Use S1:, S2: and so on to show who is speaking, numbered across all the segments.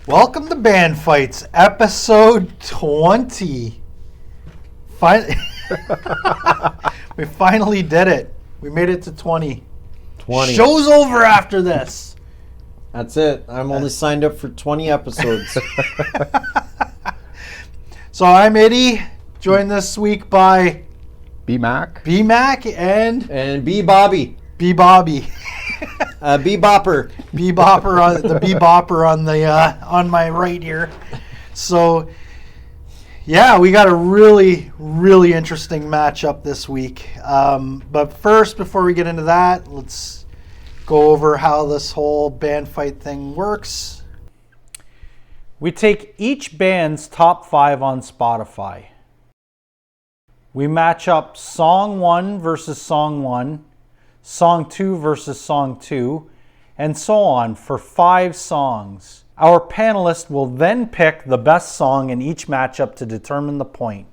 S1: Welcome to Band Fights, episode 20. We finally did it. We made it to 20.
S2: 20.
S1: Show's over after this.
S2: That's it. I'm only signed up for 20 episodes.
S1: So I'm Eddie, joined this week by
S3: B-Mac.
S1: B-Mac and
S2: B Bobby.
S1: B-Bobby.
S2: B-Bopper.
S1: B-Bopper on the B-Bopper on my right here. So yeah, we got a really, really interesting matchup this week. But first, before we get into that, let's go over how this whole band fight thing works. We take each band's top 5 on Spotify. We match up song 1 versus song 1, song 2 versus song 2, and so on for 5 songs. Our panelist will then pick the best song in each matchup to determine the point.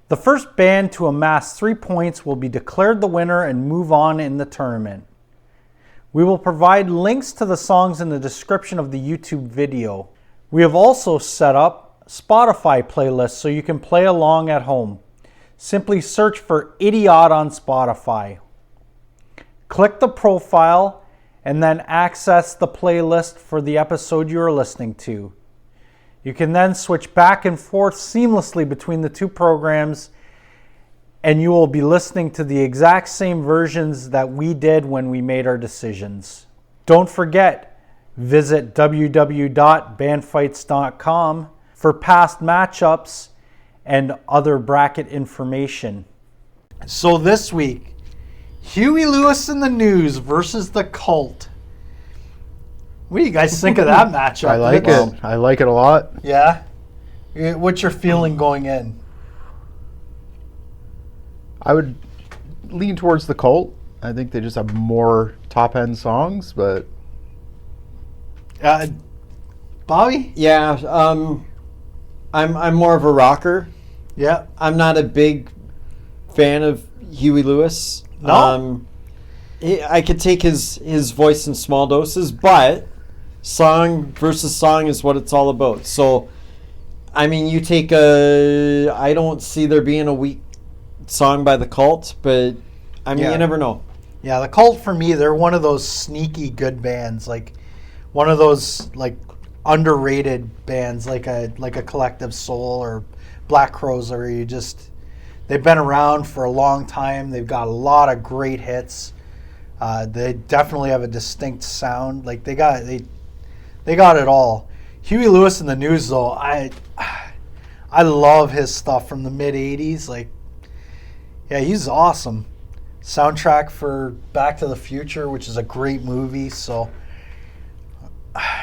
S1: The first band to amass 3 points will be declared the winner and move on in the tournament. We will provide links to the songs in the description of the YouTube video. We have also set up Spotify playlists so you can play along at home. Simply search for Idiot on Spotify. Click the profile and then access the playlist for the episode you are listening to. You can then switch back and forth seamlessly between the two programs, and you will be listening to the exact same versions that we did when we made our decisions. Don't forget, visit www.bandfights.com for past matchups and other bracket information. So this week, Huey Lewis and the News versus the Cult. What do you guys think of that matchup?
S3: I like it. I like it a lot.
S1: Yeah? What's your feeling going in?
S3: I would lean towards the Cult. I think they just have more top-end songs, but...
S1: Bobby?
S2: Yeah, I'm more of a rocker.
S1: Yeah.
S2: I'm not a big fan of Huey Lewis.
S1: No?
S2: I could take his voice in small doses, but song versus song is what it's all about. So, I mean, you take I don't see there being a weak song by the Cult, but I mean, you never know.
S1: Yeah, the Cult for me, they're one of those sneaky good bands, like one of those like underrated bands, like a Collective Soul or Black Crowes, where they've been around for a long time. They've got a lot of great hits. They definitely have a distinct sound. Like they got it all. Huey Lewis and the News, though, I love his stuff from the mid '80s. Like, yeah, he's awesome. Soundtrack for Back to the Future, which is a great movie. So,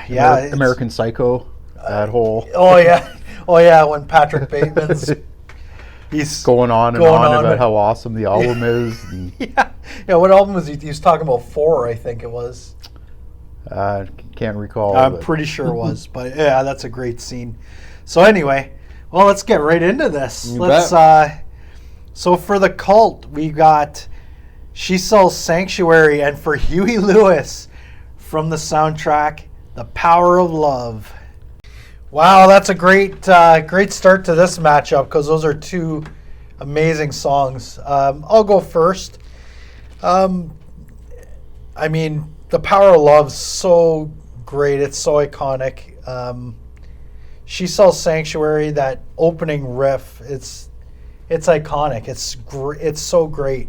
S1: yeah,
S3: American Psycho, that whole.
S1: Oh yeah, when Patrick Bateman's. He's
S3: going on about how awesome the album is. And
S1: yeah. What album was he? He was talking about 4, I think it was.
S3: Can't recall.
S1: I'm pretty sure it was, but yeah, that's a great scene. So anyway, well, let's get right into this. So for the Cult, we got She Sells Sanctuary, and for Huey Lewis from the soundtrack, The Power of Love. Wow, that's a great start to this matchup because those are 2 amazing songs. I'll go first. I mean, The Power of Love's so great. It's so iconic. She Sells Sanctuary, that opening riff, it's iconic. It's so great.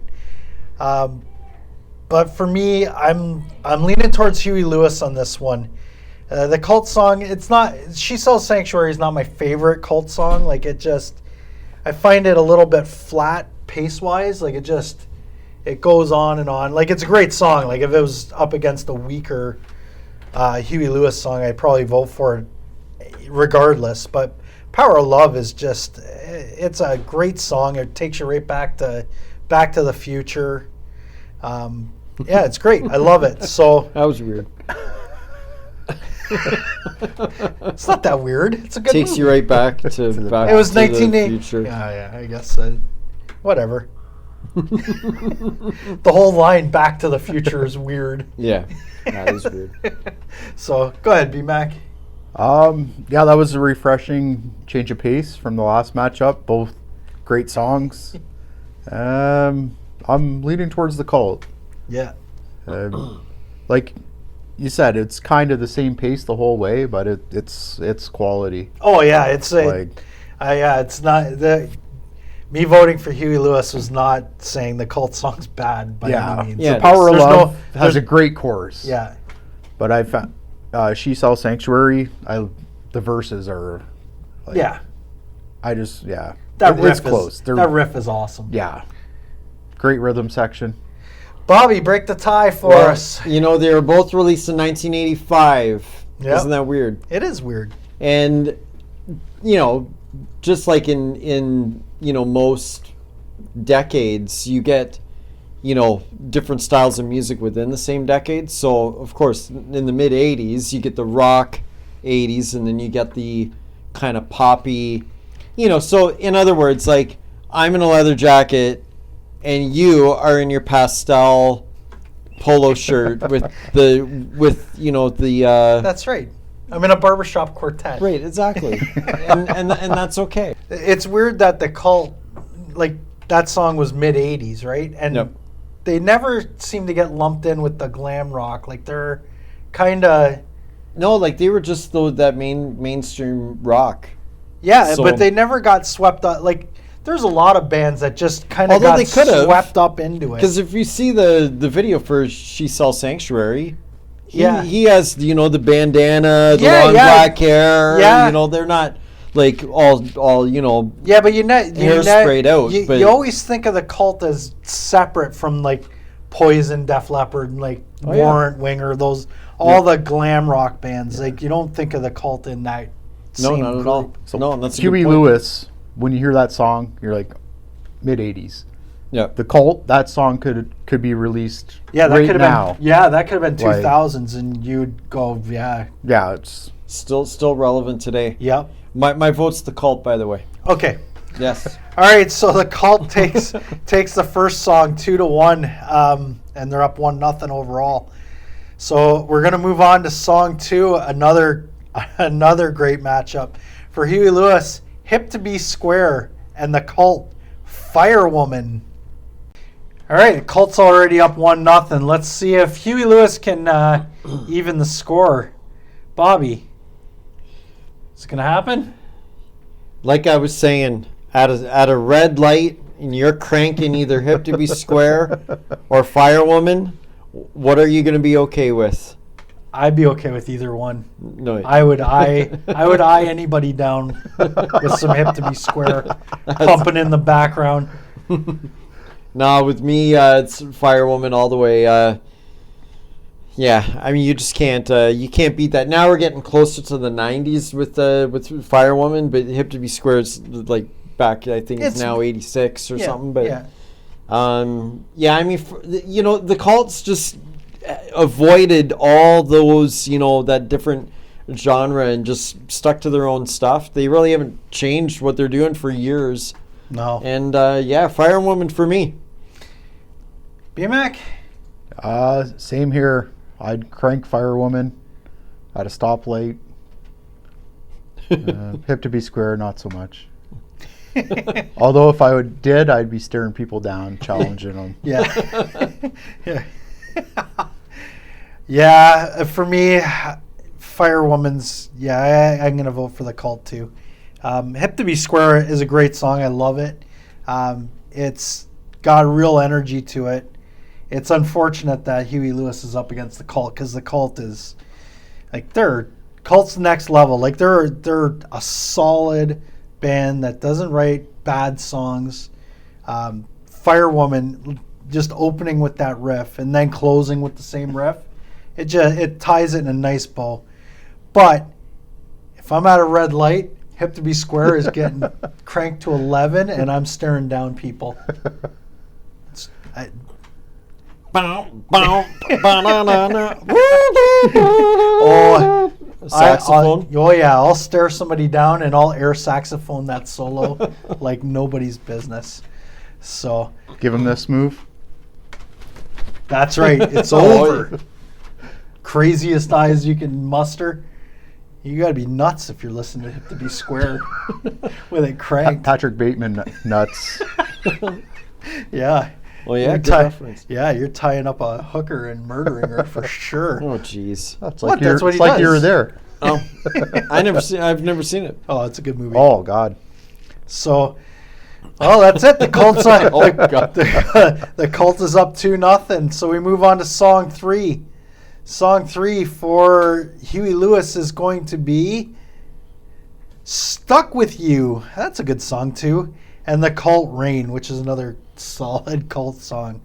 S1: But for me, I'm leaning towards Huey Lewis on this one. The Cult song, She Sells Sanctuary is not my favorite Cult song. Like I find it a little bit flat pace-wise. Like it goes on and on. Like it's a great song. Like if it was up against a weaker Huey Lewis song, I'd probably vote for it regardless. But Power of Love is it's a great song. It takes you right back to the Future. Yeah, it's great. I love it. So
S2: that was weird.
S1: It's not that weird. It's a good
S2: Takes
S1: movie.
S2: you right back to
S3: the
S2: back
S1: It was
S2: to the
S1: 1980.
S2: future.
S1: Yeah, I guess. Whatever. The whole line "Back to the Future" is weird.
S2: Yeah, that is weird.
S1: So go ahead, B-Mac.
S3: Yeah, that was a refreshing change of pace from the last matchup. Both great songs. I'm leaning towards the Cult.
S1: Yeah.
S3: Like you said, it's kind of the same pace the whole way, but it's quality.
S1: Oh yeah, it's
S3: Like
S1: it's not the. Me voting for Huey Lewis was not saying the Cult song's bad by
S3: yeah,
S1: any means.
S2: Yeah,
S3: the Power of
S1: there's
S3: Love
S1: no-
S3: has
S1: there's-
S3: a great chorus.
S1: Yeah.
S3: But I found She Sells Sanctuary. The verses are. Like,
S1: Yeah.
S3: I just yeah.
S1: That riff
S3: it's close.
S1: is
S3: They're-
S1: that riff is awesome.
S3: Yeah. Great rhythm section.
S1: Bobby, break the tie for
S2: Well,
S1: us.
S2: you know, they were both released in 1985.
S1: Yep.
S2: Isn't that weird?
S1: It is weird.
S2: And you know, just like in most decades, you get different styles of music within the same decade. So of course, in the mid 80s, you get the rock 80s, and then you get the kind of poppy. So in other words, like I'm in a leather jacket, and you are in your pastel polo shirt with the
S1: That's right. I'm in a barbershop quartet.
S2: right, exactly, and that's okay.
S1: It's weird that the Cult, like that song was mid '80s, right? And
S2: Yep.
S1: they never seem to get lumped in with the glam rock. Like they're kind of
S2: No, like they were just that mainstream rock.
S1: yeah,
S2: So-
S1: but they never got swept up. Like there's a lot of bands that just kind of
S2: Although
S1: got
S2: they could've,
S1: swept up into it.
S2: Because if you see the video for "She Sells Sanctuary,"
S1: Yeah.
S2: he has the bandana, the
S1: Yeah,
S2: long
S1: yeah.
S2: black hair.
S1: Yeah.
S2: They're not like all
S1: Yeah, but
S2: Hair sprayed out, but-
S1: you always think of the Cult as separate from like Poison, Def Leppard, like
S2: Oh, yeah.
S1: Warrant, Winger, all the glam rock bands. Like you don't think of the Cult in that.
S2: No,
S1: same
S2: not at
S1: group.
S2: all. No, and that's a
S3: Huey
S2: good point.
S3: Lewis. When you hear that song, you're like mid '80s.
S2: Yeah,
S3: The Cult. That song could be released.
S1: Yeah, that
S3: right
S1: could have
S3: now.
S1: been. Yeah, that could have been
S3: Like-
S1: 2000s, and you'd go, yeah,
S3: Yeah, it's
S2: still relevant today.
S1: yep.
S2: My vote's the Cult, by the way.
S1: Okay.
S2: Yes.
S1: All right, so the Cult takes the first song 2-1, and they're up 1-0 overall. So we're gonna move on to song 2, another great matchup for Huey Lewis, "Hip to Be Square," and the Cult, "Firewoman." All right, the Cult's already up 1-0. Let's see if Huey Lewis can even the score. Bobby, is it gonna happen?
S2: Like I was saying, at a red light, and you're cranking either "Hip to Be Square" or "Firewoman," what are you going to be okay with?
S1: I'd be okay with either one.
S2: No,
S1: I would eye anybody down with some "Hip to Be Square" pumping in the background.
S2: nah. With me, it's "Firewoman" all the way. Yeah, I mean, you just can't beat that. Now we're getting closer to the '90s with "Firewoman," but "Hip to Be Square" is like back. I think it's now '86 or something. But
S1: yeah.
S2: yeah, I mean, the Cults just avoided all those, that different genre and just stuck to their own stuff. They really haven't changed what they're doing for years.
S1: No.
S2: And yeah, Firewoman for me.
S1: B-Mac?
S3: same here. I'd crank Firewoman at a stoplight. Hip to Be Square, not so much. Although if I did, I'd be staring people down, challenging them.
S1: Yeah. Yeah. Yeah, for me, Firewoman's, I'm going to vote for the Cult too. Hip to Be Square is a great song. I love it. It's got real energy to it. It's unfortunate that Huey Lewis is up against the Cult because the Cult is, like, Cult's next level. Like, they're a solid band that doesn't write bad songs. Firewoman, just opening with that riff and then closing with the same riff, it ties it in a nice bow. But if I'm at a red light, Hip to Be Square is getting cranked to 11, and I'm staring down people. Oh,
S2: Saxophone?
S1: Oh yeah, I'll stare somebody down and I'll air saxophone that solo like nobody's business. So
S3: Give him this move.
S1: that's right. It's
S2: Oh,
S1: over. Craziest eyes you can muster. You got to be nuts if you're listening to it to be squared with it cranked.
S3: Patrick Bateman nuts.
S1: Yeah.
S2: Well, yeah,
S1: You're
S2: good reference.
S1: Yeah, you're tying up a hooker and murdering her for sure.
S2: Oh, jeez.
S3: That's
S1: What?
S3: like you're,
S1: That's what he
S3: it's like you
S1: does.
S3: were there.
S2: Oh, I've never seen it.
S1: Oh, it's a good movie.
S3: Oh God.
S1: So, well, that's it. The Colts.
S2: Oh, God.
S1: The Colts is up 2-0. So we move on to song 3. Song 3 for Huey Lewis is going to be "Stuck with You." That's a good song too. And the Cult "Rain," which is another solid Cult song.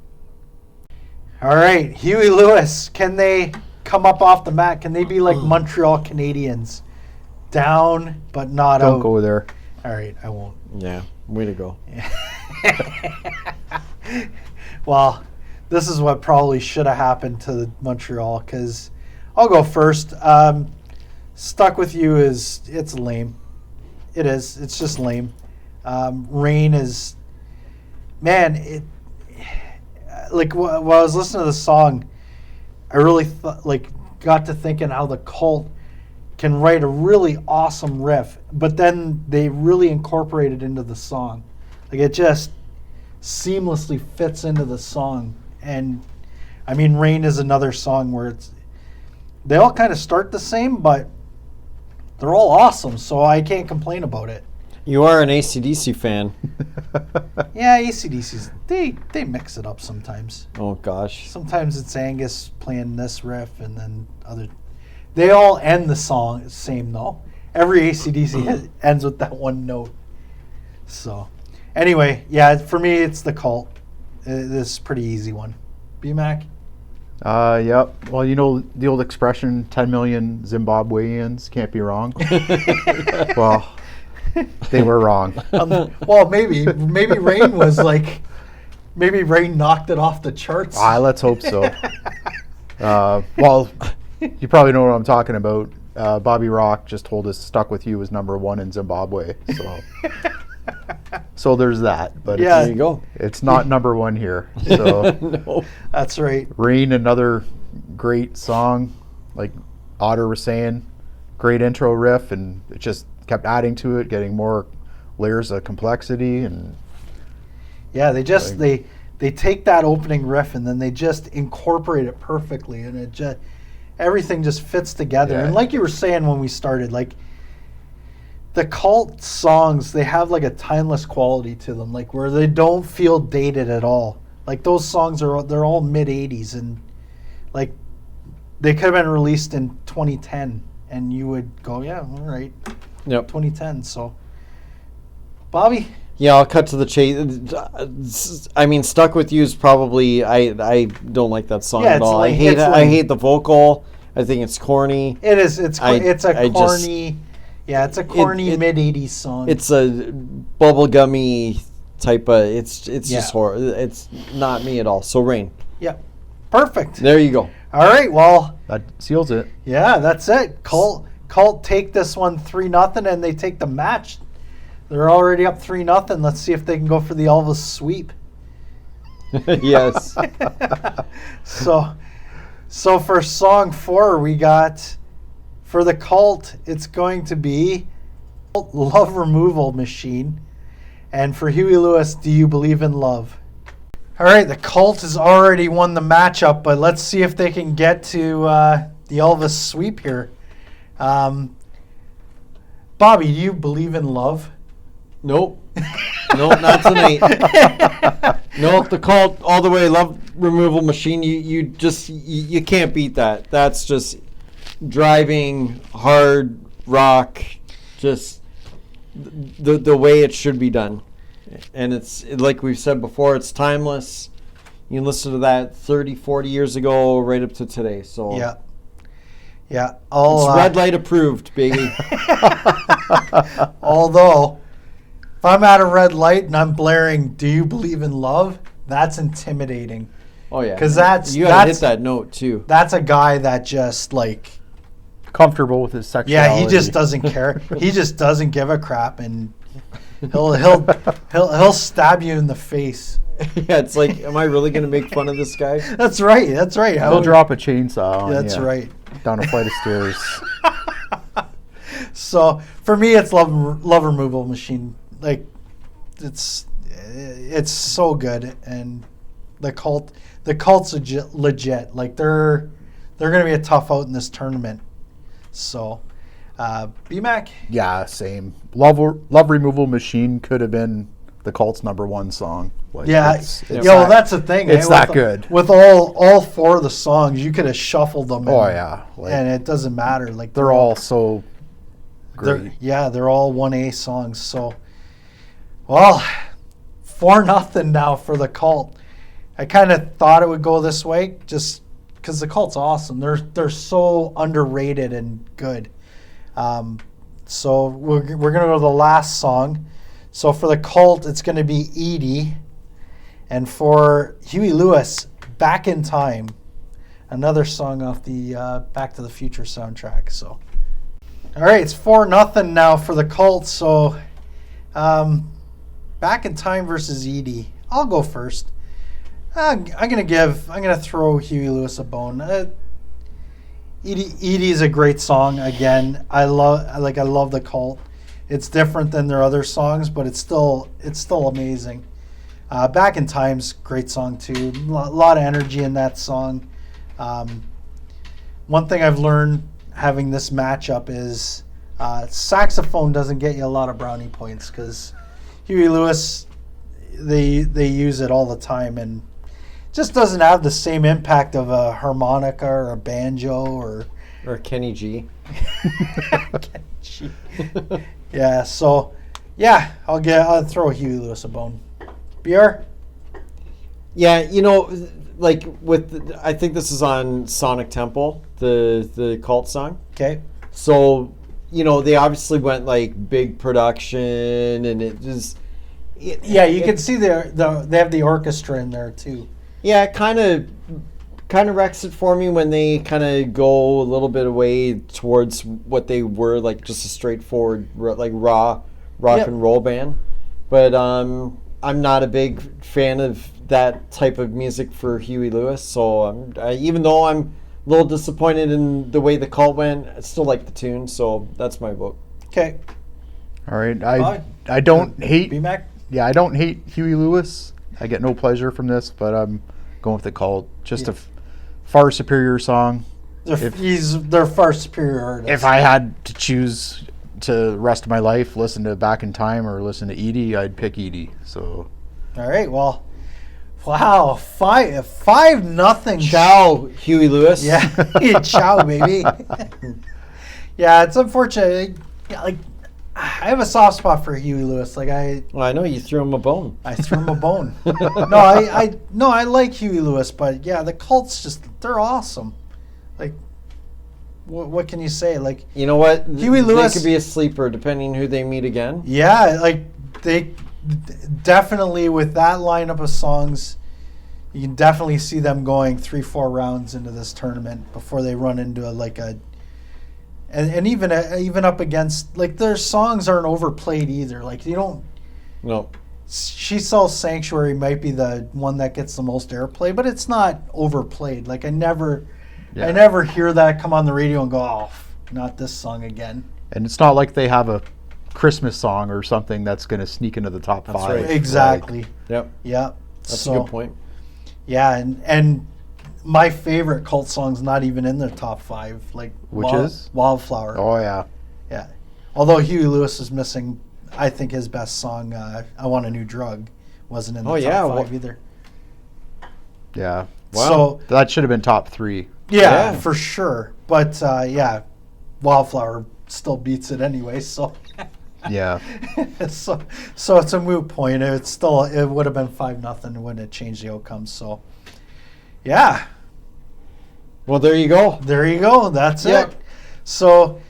S1: All right, Huey Lewis. Can they come up off the mat? Can they be like Montreal Canadiens, down but not
S3: Don't
S1: out?
S3: go there.
S1: All right, I won't.
S2: Yeah, way to go.
S1: Well, this is what probably should have happened to Montreal, because I'll go first. "Stuck with You" it's lame. It is. It's just lame. "Rain" is, man. It like while I was listening to the song, I really got to thinking how the Cult can write a really awesome riff, but then they really incorporate it into the song. Like it just seamlessly fits into the song. And I mean, "Rain" is another song where they all kind of start the same, but they're all awesome, so I can't complain about it.
S2: You are an AC/DC fan.
S1: Yeah, AC/DC's, they mix it up sometimes.
S2: Oh, gosh.
S1: Sometimes it's Angus playing this riff, and then they all end the song same though. Every AC/DC ends with that one note. So anyway, yeah, for me it's the Cult. This is a pretty easy one. BMAC?
S3: Yep. Well, you know the old expression, 10 million Zimbabweans can't be wrong. Well, they were wrong.
S1: Well, maybe "Rain" was like, maybe "Rain" knocked it off the charts.
S3: Let's hope so. Well, you probably know what I'm talking about. Bobby Rock just told us "Stuck with You" was #1 in Zimbabwe. So there's that. But
S1: Yeah.
S2: There you go.
S3: it's not #1 here. So
S2: No.
S1: That's right.
S3: "Rain," another great song. Like Otter was saying, great intro riff, and it just kept adding to it, getting more layers of complexity. And
S1: Yeah, they just they take that opening riff and then they just incorporate it perfectly, and it just everything just fits together.
S3: Yeah.
S1: And like you were saying when we started, like the Cult songs, they have like a timeless quality to them, like where they don't feel dated at all. Like those songs they're all mid 80s, and like they could have been released in 2010 and you would go, yeah, all right,
S2: Yep.
S1: 2010. So Bobby?
S2: Yeah, I'll cut to the chase. I mean, "Stuck with You" is probably I don't like that song
S1: Yeah,
S2: at
S1: it's
S2: all.
S1: lame.
S2: I hate
S1: It's
S2: I
S1: lame.
S2: hate the vocal. I think it's corny.
S1: It is. It's
S2: I
S1: a
S2: just-
S1: corny. Yeah, it's a corny mid '80s song.
S2: It's a bubblegummy type of. It's
S1: Yeah.
S2: just horror. It's not me at all. So "Rain."
S1: yeah, perfect.
S2: There you go.
S1: All right, well,
S3: that seals it.
S1: yeah, that's it. Cult take this one 3-0, and they take the match. They're already up 3-0. Let's see if they can go for the Elvis sweep.
S2: Yes.
S1: So for song 4, we got, for the Cult, it's going to be "Love Removal Machine." And for Huey Lewis, "Do You Believe in Love?" All right, the Cult has already won the matchup, but let's see if they can get to the Elvis sweep here. Bobby, do you believe in love?
S2: Nope. Nope, not tonight. Nope, the Cult all the way. "Love Removal Machine." You can't beat that. That's just driving hard rock, just the way it should be done. And it's like we've said before, it's timeless. You can listen to that 30, 40 years ago right up to today. So
S1: Yeah. Yeah.
S2: it's red light approved, baby.
S1: Although, if I'm at a red light and I'm blaring "Do You Believe in Love?" that's intimidating.
S2: Oh yeah,
S1: 'Cause that's-
S2: you gotta
S1: that's-
S2: hit that note too.
S1: That's a guy that just like
S3: comfortable with his sexuality.
S1: Yeah, he just doesn't care. He just doesn't give a crap, and he'll stab you in the face.
S2: Yeah, it's like, am I really going to make fun of this guy?
S1: That's right. That's right.
S3: He'll drop a chainsaw on
S1: That's
S3: ya
S1: right.
S3: down a flight of stairs.
S1: So for me, it's love removal machine. Like it's so good, and the cult's legit. Like they're gonna be a tough out in this tournament. So BMAC.
S3: Yeah, same. Love Removal Machine could have been the Cult's #1 song. Like,
S1: Yeah,
S3: well,
S1: that's the thing.
S3: It's that good.
S1: With all four of the songs, you could have shuffled them.
S3: Oh yeah,
S1: and it doesn't matter. Like
S3: they're all so great.
S1: They're all 1A songs. So, well, 4-0 now for the Cult. I kind of thought it would go this way, just because the Cult's awesome. They're so underrated and good. So we're gonna go to the last song. So for the Cult, it's gonna be Edie, and for Huey Lewis, Back in Time, another song off the Back to the Future soundtrack. So, all right, it's 4-0 now for the Cult. So, Back in Time versus Edie. I'll go first. I'm gonna throw Huey Lewis a bone. Edie is a great song. Again, I love the Cult. It's different than their other songs, but it's still amazing. Back in Time's great song too. A lot of energy in that song. One thing I've learned having this matchup is saxophone doesn't get you a lot of brownie points, because Huey Lewis, they use it all the time, and just doesn't have the same impact of a harmonica or a banjo or
S2: Kenny G.
S1: Kenny G. Yeah, so I'll throw Huey Lewis a bone. BR?
S2: Yeah, I think this is on Sonic Temple, the Cult song.
S1: Okay.
S2: So, they obviously went like big production, and it just
S1: you can see they have the orchestra in there too.
S2: Yeah, it kind of wrecks it for me when they kind of go a little bit away towards what they were, like just a straightforward like raw rock and roll band. But I'm not a big fan of that type of music for Huey Lewis. So even though I'm a little disappointed in the way the Cult went, I still like the tune. So that's my vote.
S1: Okay.
S3: All right. I don't hate.
S1: BMAC?
S3: Yeah, I don't hate Huey Lewis. I get no pleasure from this, but I'm going with the Cult. Just a far superior song.
S1: They're far superior artists.
S3: If I had to choose to the rest of my life listen to Back in Time or listen to Edie, I'd pick Edie. So,
S1: all right. Well, wow, 5-0.
S2: Ciao, Huey Lewis.
S1: Yeah, ciao, baby. Yeah, it's unfortunate. Like, I have a soft spot for Huey Lewis. Like
S2: Well, I know you threw him a bone.
S1: I threw him a bone. I like Huey Lewis, but yeah, the Cult's they're awesome. Like, what can you say? Like,
S2: you know what?
S1: Huey Lewis
S2: they could be a sleeper depending who they meet again.
S1: Yeah, like they definitely, with that lineup of songs, you can definitely see them going 3-4 rounds into this tournament before they run into and even up against, like, their songs aren't overplayed either. Like, you don't.
S2: No.
S1: She Sells Sanctuary might be the one that gets the most airplay, but it's not overplayed. Like, I never hear that come on the radio and go, oh, not this song again.
S3: And it's not like they have a Christmas song or something that's going to sneak into the top 5.
S2: Right.
S1: Exactly.
S2: Like, yep.
S1: Yeah.
S2: That's a good point.
S1: Yeah, and my favorite Cult song's not even in the top 5. Like,
S3: which is
S1: Wildflower.
S3: Oh yeah.
S1: Yeah. Although Huey Lewis is missing, I think his best song, I Want a New Drug, wasn't in the top 5 either.
S3: Yeah.
S2: Wow.
S3: So that should have been top 3.
S1: Yeah, for sure. But Wildflower still beats it anyway. So
S3: yeah.
S1: so it's a moot point. It would have been 5-0. Wouldn't have changed the outcome. So yeah.
S2: Well, there you go.
S1: There you go. That's it. So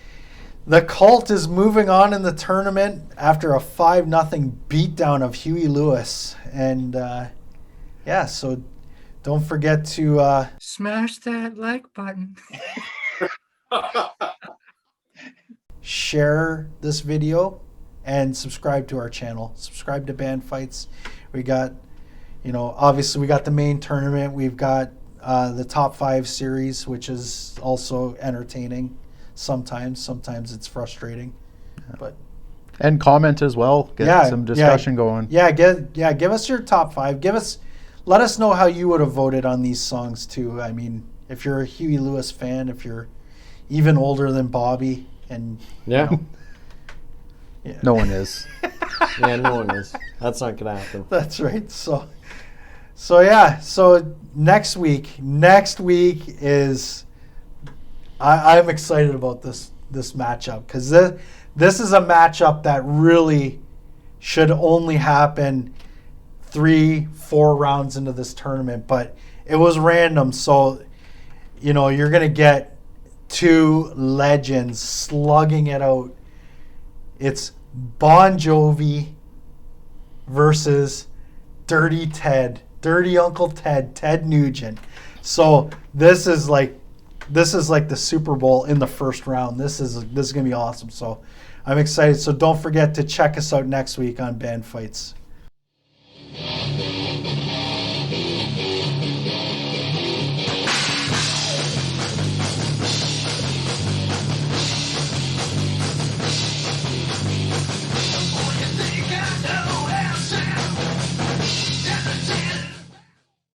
S1: the Cult is moving on in the tournament after a 5-0 beatdown of Huey Lewis. And so don't forget to
S4: smash that like button.
S1: share this video, and subscribe to our channel. Subscribe to Band Fights. We got, obviously we got the main tournament. We've got the top 5 series, which is also entertaining sometimes. Sometimes it's frustrating, but
S3: And comment as well. Get some discussion going.
S1: Give us your top 5. Let us know how you would have voted on these songs too. I mean, if you're a Huey Lewis fan, if you're even older than Bobby, and
S2: Yeah.
S3: No one is.
S2: Yeah, no one is. That's not gonna happen.
S1: That's right. So next week is I'm excited about this matchup, because this is a matchup that really should only happen 3-4 rounds into this tournament, but it was random. So you're gonna get 2 legends slugging it out. It's Bon Jovi versus Dirty Uncle Ted, Ted Nugent. So this is like the Super Bowl in the first round. This is gonna be awesome. So I'm excited. So don't forget to check us out next week on Band Fights.